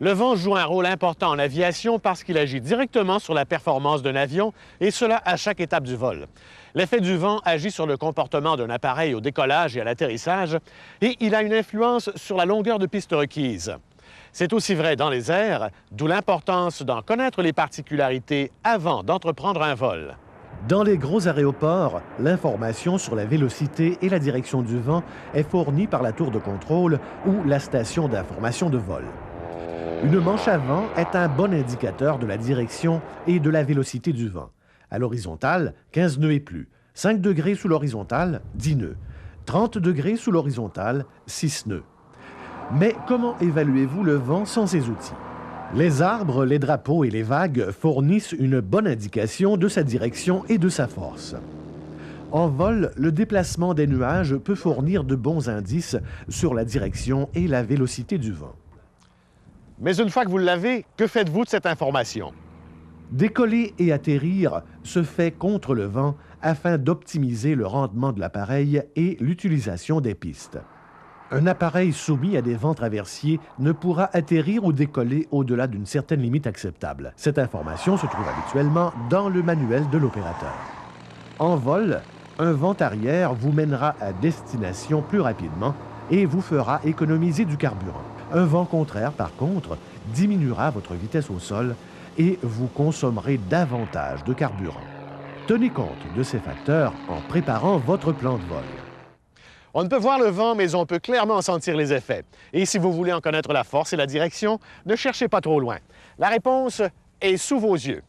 Le vent joue un rôle important en aviation parce qu'il agit directement sur la performance d'un avion, et cela à chaque étape du vol. L'effet du vent agit sur le comportement d'un appareil au décollage et à l'atterrissage, et il a une influence sur la longueur de piste requise. C'est aussi vrai dans les airs, d'où l'importance d'en connaître les particularités avant d'entreprendre un vol. Dans les gros aéroports, l'information sur la vélocité et la direction du vent est fournie par la tour de contrôle ou la station d'information de vol. Une manche à vent est un bon indicateur de la direction et de la vélocité du vent. À l'horizontale, 15 nœuds et plus. 5 degrés sous l'horizontale, 10 nœuds. 30 degrés sous l'horizontale, 6 nœuds. Mais comment évaluez-vous le vent sans ces outils? Les arbres, les drapeaux et les vagues fournissent une bonne indication de sa direction et de sa force. En vol, le déplacement des nuages peut fournir de bons indices sur la direction et la vélocité du vent. Mais une fois que vous l'avez, que faites-vous de cette information? Décoller et atterrir se fait contre le vent afin d'optimiser le rendement de l'appareil et l'utilisation des pistes. Un appareil soumis à des vents traversiers ne pourra atterrir ou décoller au-delà d'une certaine limite acceptable. Cette information se trouve habituellement dans le manuel de l'opérateur. En vol, un vent arrière vous mènera à destination plus rapidement et vous fera économiser du carburant. Un vent contraire, par contre, diminuera votre vitesse au sol et vous consommerez davantage de carburant. Tenez compte de ces facteurs en préparant votre plan de vol. On ne peut voir le vent, mais on peut clairement en sentir les effets. Et si vous voulez en connaître la force et la direction, ne cherchez pas trop loin. La réponse est sous vos yeux.